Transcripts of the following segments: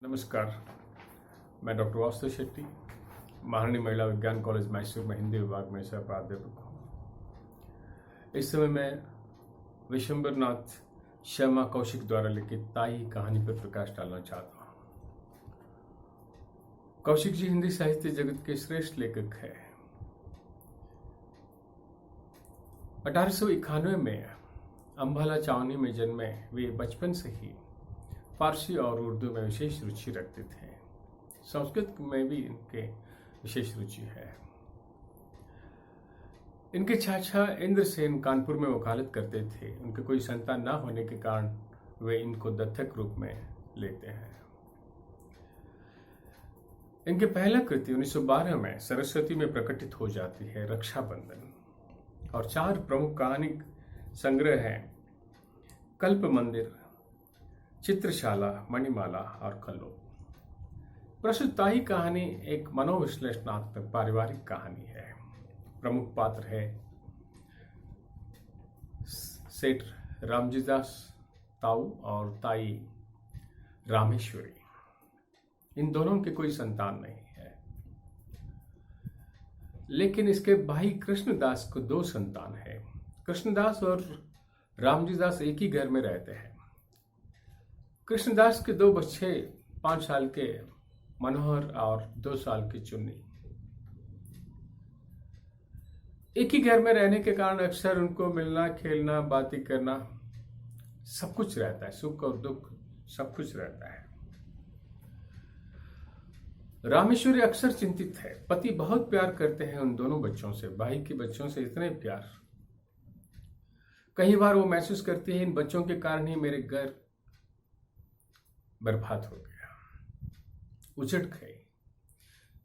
नमस्कार। मैं डॉक्टर वासुदेव शेट्टी, महारानी महिला विज्ञान कॉलेज मैसूर में हिंदी विभाग में सह प्राध्यापक हूँ। इस समय मैं विशंबर नाथ शर्मा कौशिक द्वारा लिखित ताई कहानी पर प्रकाश डालना चाहता हूँ। कौशिक जी हिंदी साहित्य जगत के श्रेष्ठ लेखक हैं। 1891 में अम्बाला छावनी में जन्मे वे बचपन से ही फारसी और उर्दू में विशेष रुचि रखते थे। संस्कृत में भी इनके विशेष रुचि है। इनके चाचा इंद्रसेन कानपुर में वकालत करते थे। उनके कोई संतान न होने के कारण वे इनको दत्तक रूप में लेते हैं। इनके पहला कृति 1912 में सरस्वती में प्रकटित हो जाती है, रक्षाबंधन, और 4 प्रमुख कहानी संग्रह हैं, कल्प मंदिर, चित्रशाला, मणिमाला और कल्लो। प्रस्तुत ताई कहानी एक मनोविश्लेषणात्मक पारिवारिक कहानी है। प्रमुख पात्र है सेठ रामजीदास ताऊ और ताई रामेश्वरी। इन दोनों की कोई संतान नहीं है, लेकिन इसके भाई कृष्णदास को 2 संतान है। कृष्णदास और रामजीदास एक ही घर में रहते हैं। कृष्णदास के 2 बच्चे 5 साल के मनोहर और 2 साल की चुन्नी। एक ही घर में रहने के कारण अक्सर उनको मिलना, खेलना, बातें करना सब कुछ रहता है। सुख और दुख सब कुछ रहता है। रामेश्वरी अक्सर चिंतित है। पति बहुत प्यार करते हैं उन दोनों बच्चों से, भाई के बच्चों से इतने प्यार। कई बार वो महसूस करती है इन बच्चों के कारण ही मेरे घर बर्बाद हो गया, उजड़ गए।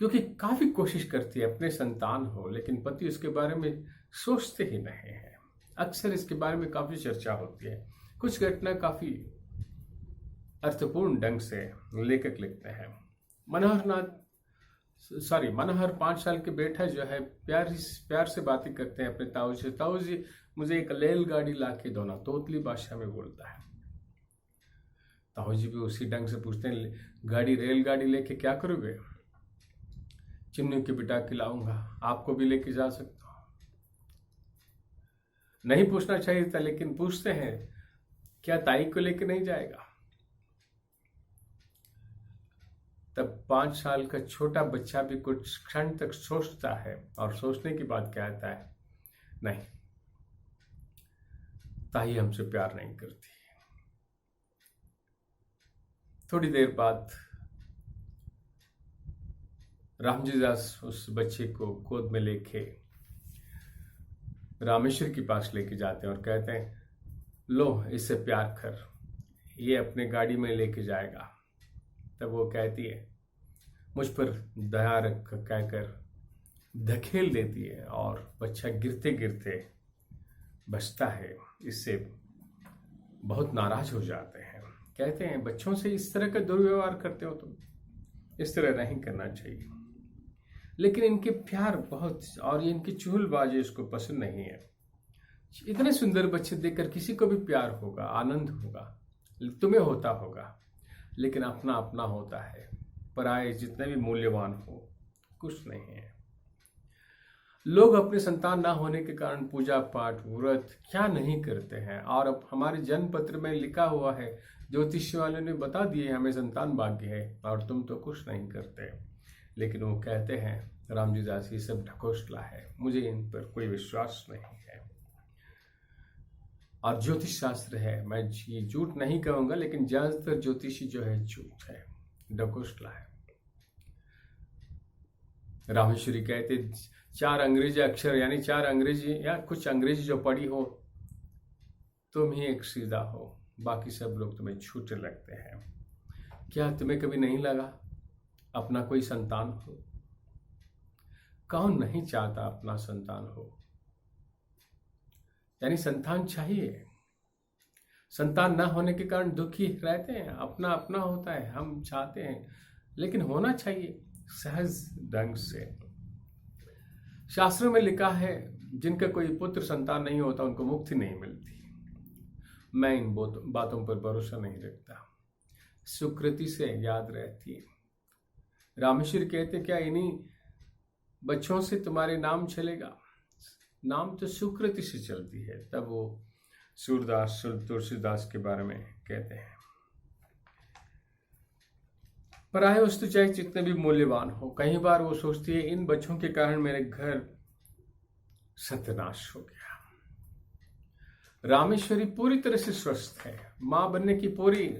क्योंकि काफी कोशिश करती है अपने संतान हो, लेकिन पति उसके बारे में सोचते ही नहीं है। अक्सर इसके बारे में काफी चर्चा होती है। कुछ घटना काफी अर्थपूर्ण ढंग से लेखक लिखते हैं। मनोहर 5 साल के बेटा जो है प्यार से बातें करते हैं अपने ताऊ से। ताऊ जी मुझे एक रेलगाड़ी ला के दो ना, तोतली भाषा में बोलता है। ताऊ जी भी उसी ढंग से पूछते हैं, रेलगाड़ी लेके क्या करोगे? चिमनी के बिठा के लाऊंगा, आपको भी लेके जा सकता हूं। नहीं पूछना चाहिए था, लेकिन पूछते हैं, क्या ताई को लेके नहीं जाएगा? तब 5 साल का छोटा बच्चा भी कुछ क्षण तक सोचता है, और सोचने के बाद कहता है, नहीं, ताई हमसे प्यार नहीं करती। थोड़ी देर बाद रामजीदास उस बच्चे को गोद में लेके रामेश्वर के पास लेके जाते हैं और कहते हैं, लो इससे प्यार कर, ये अपने गाड़ी में लेके जाएगा। तब वो कहती है, मुझ पर दया रख कहकर धकेल देती है, और बच्चा गिरते गिरते बचता है। इससे बहुत नाराज हो जाते हैं। कहते हैं, बच्चों से इस तरह का दुर्व्यवहार करते हो तुम, इस तरह नहीं करना चाहिए। लेकिन इनके प्यार बहुत और इनकी चुहलबाजी उसको पसंद नहीं है। इतने सुंदर बच्चे देखकर किसी को भी प्यार होगा, आनंद होगा, तुम्हें होता होगा, लेकिन अपना अपना होता है। पराये जितने भी मूल्यवान हो, कुछ नहीं है। लोग अपने संतान ना होने के कारण पूजा पाठ, व्रत क्या नहीं करते हैं। और अब हमारे जन्म पत्र में लिखा हुआ है, ज्योतिष वाले ने बता दिए हमें संतान भाग्य है, और तुम तो कुछ नहीं करते। लेकिन वो कहते हैं, रामजीदास ये सब ढकोसला है, मुझे इन पर कोई विश्वास नहीं है। और ज्योतिष शास्त्र है, मैं ये झूठ नहीं कहूंगा, लेकिन ज्यादातर ज्योतिषी जो है झूठ है, ढकोसला है। रामेश्वरी कहते, 4 अंग्रेजी अक्षर यानी 4 अंग्रेजी या कुछ अंग्रेजी जो पढ़ी हो, तुम ही एक सीधा हो, बाकी सब लोग तुम्हें झूठे लगते हैं। क्या तुम्हें कभी नहीं लगा अपना कोई संतान हो? कौन नहीं चाहता अपना संतान हो? यानी संतान चाहिए। संतान ना होने के कारण दुखी रहते हैं, अपना अपना होता है, हम चाहते हैं, लेकिन होना चाहिए सहज ढंग से। शास्त्रों में लिखा है, जिनका कोई पुत्र संतान नहीं होता उनको मुक्ति नहीं मिलती। मैं इन बातों पर भरोसा नहीं रखता। सुकृति से याद रहती है। रामेश्वरी कहते क्या इन्हीं बच्चों से तुम्हारे नाम चलेगा? नाम तो सुकृति से चलती है। तब वो सूरदास तुलसीदास के बारे में कहते हैं, पराये वस्तु चाहे जितने भी मूल्यवान हो, कई बार वो सोचती है इन बच्चों के कारण मेरे घर सत्यानाश हो गया। रामेश्वरी पूरी तरह से स्वस्थ है, मां बनने की पूरी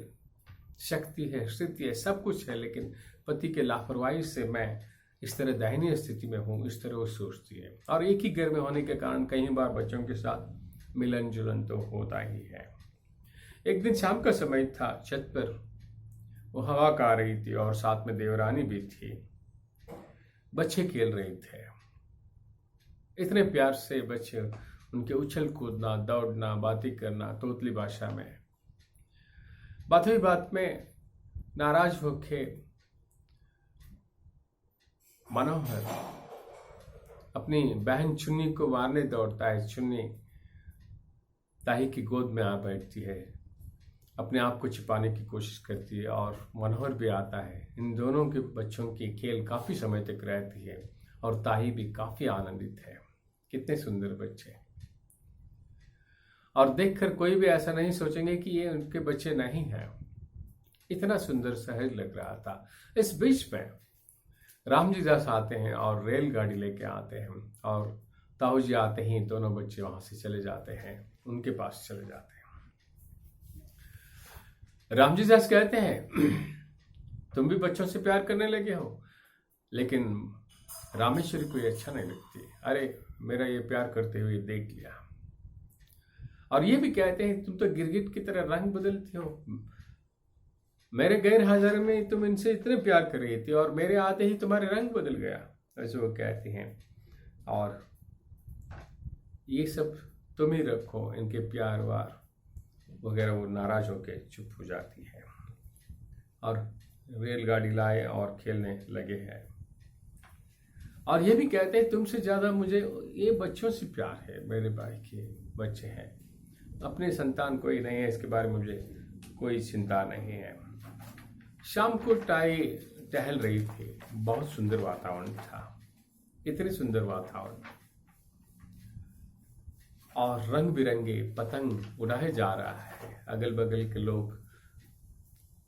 शक्ति है, स्थिति है, सब कुछ है, लेकिन पति के लापरवाही से मैं इस तरह दयनीय स्थिति में हूं, इस तरह वो सोचती है। और एक ही घर में होने के कारण कई बार बच्चों के साथ मिलन जुलन तो होता ही है। एक दिन शाम का समय था, छत पर वो हवा का रही थी और साथ में देवरानी भी थी। बच्चे खेल रहे थे, इतने प्यार से बच्चे, उनके उछल कूदना, दौड़ना, बातें करना तोतली भाषा में। बात हुई बात में नाराज होके मनोहर अपनी बहन चुन्नी को मारने दौड़ता है। चुन्नी ताही की गोद में आ बैठती है, अपने आप को छिपाने की कोशिश करती है और मनोहर भी आता है। इन दोनों के बच्चों की खेल काफी समय तक रहती है और ताही भी काफी आनंदित है। कितने सुंदर बच्चे, और देखकर कोई भी ऐसा नहीं सोचेंगे कि ये उनके बच्चे नहीं हैं। इतना सुंदर सहज लग रहा था। इस बीच में रामजी दास आते हैं और रेलगाड़ी लेके आते हैं और ताऊ जी आते ही दोनों बच्चे वहां से चले जाते हैं, उनके पास चले जाते हैं। रामजी दास कहते हैं तुम भी बच्चों से प्यार करने लगे हो? लेकिन रामेश्वरी को ये अच्छा नहीं लगती। अरे मेरा ये प्यार करते हुए देख लिया। और ये भी कहते हैं तुम तो गिरगिट की तरह रंग बदलती हो, मेरे गैर हाजिर में तुम इनसे इतने प्यार कर रही थी और मेरे आते ही तुम्हारे रंग बदल गया, ऐसे वो कहती हैं। और ये सब तुम ही रखो, इनके प्यार वार वगैरह। वो नाराज होकर चुप हो जाती है और रेलगाड़ी लाए और खेलने लगे हैं। और ये भी कहते हैं तुमसे ज्यादा मुझे ये बच्चों से प्यार है, मेरे भाई के बच्चे हैं, अपने संतान कोई नहीं है, इसके बारे में मुझे कोई चिंता नहीं है। शाम को ताई टहल रही थी, बहुत सुंदर वातावरण था, इतने सुंदर वातावरण और रंग बिरंगे पतंग उड़ाए जा रहा है। अगल बगल के लोग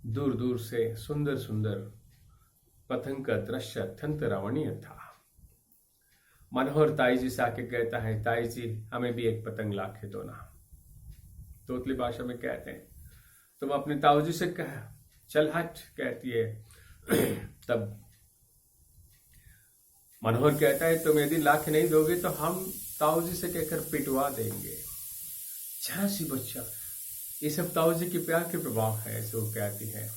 दूर दूर से सुंदर सुंदर पतंग का दृश्य अत्यंत रमणीय था। मनोहर ताई जी से आके कहता है ताई जी हमें भी एक पतंग ला के दो ना। तोतली भाषा में कहते हैं तुम अपने ताऊ जी से कह, चल हट, कहती है। तब मनोहर कहता है तुम यदि ला के नहीं दोगे तो हम ताऊ जी से कहकर पिटवा देंगे। जरा सी बच्चा, ये सब ताऊ जी के प्यार के प्रभाव है, ऐसे वो कहती है।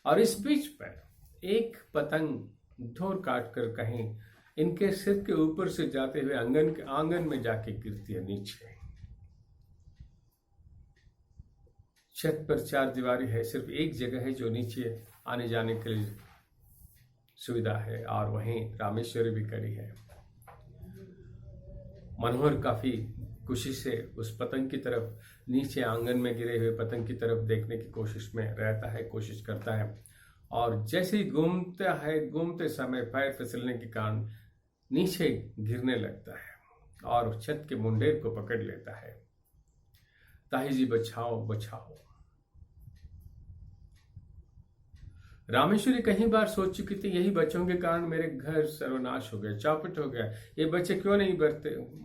और इस बीच पर एक पतंग धोर काट कर कहीं इनके सिर के ऊपर से जाते हुए आंगन में जाके गिरती है नीचे। छत पर चार दीवारी है, सिर्फ एक जगह है जो नीचे आने जाने के लिए सुविधा है और वहीं रामेश्वरी भी खड़ी है। मनोहर काफी खुशी से उस पतंग की तरफ, नीचे आंगन में गिरे हुए पतंग की तरफ देखने की कोशिश में रहता है, कोशिश करता है। और जैसे ही घूमता है, घूमते समय पैर फिसलने के कारण नीचे गिरने लगता है और छत के मुंडेर को पकड़ लेता है। ताही जी बचाओ बचाओ। रामेश्वरी कई बार सोच चुकी थी यही बच्चों के कारण मेरे घर सर्वनाश हो गया, चौपट हो गया, ये बच्चे क्यों नहीं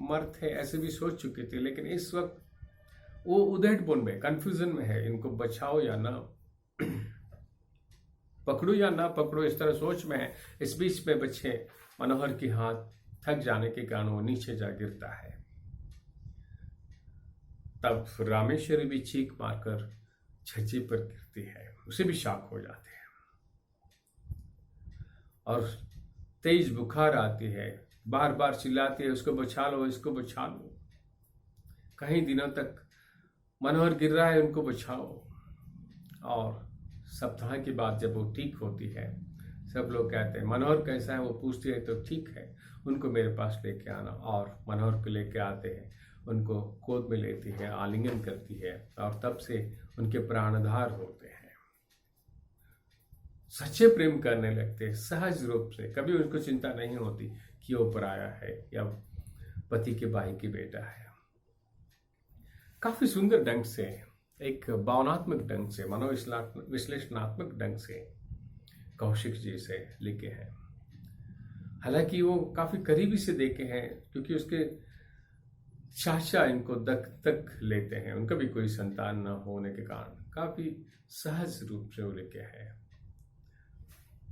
मरते, ऐसे भी सोच चुकी थी। लेकिन इस वक्त वो उधेड़बुन में, कंफ्यूजन में है, इनको बचाओ या ना पकड़ू या ना पकड़ो, इस तरह सोच में है। इस बीच में बच्चे मनोहर की हाथ थक जाने के कारण वो नीचे जा गिरता है। तब रामेश्वरी भी चीख मारकर छज्जे पर गिरती है, उसे भी शॉक हो जाते हैं और तेज बुखार आती है, बार बार चिल्लाती है उसको बचा लो, इसको बचा लो। कई दिनों तक मनोहर गिर रहा है, उनको बचाओ। और सप्ताह के बाद जब वो ठीक होती है, सब लोग कहते हैं मनोहर कैसा है, वो पूछती है तो ठीक है, उनको मेरे पास लेके आना। और मनोहर को लेके आते हैं, उनको गोद में लेती है, आलिंगन करती है और तब से उनके प्राणधार होते हैं। सच्चे प्रेम करने लगते हैं सहज रूप से। कभी उनको चिंता नहीं होती कि वो पराया है या पति के भाई की बेटा है। काफी सुंदर ढंग से, एक भावनात्मक ढंग से, मनोविश्लेषणात्मक ढंग से कौशिक जी इसे लिखे हैं। हालांकि वो काफी करीबी से देखे हैं, क्योंकि उसके चाचा इनको दत्तक लेते हैं। उनका भी कोई संतान न होने के कारण काफी सहज रूप से वो लिखे हैं।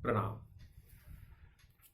प्रणाम।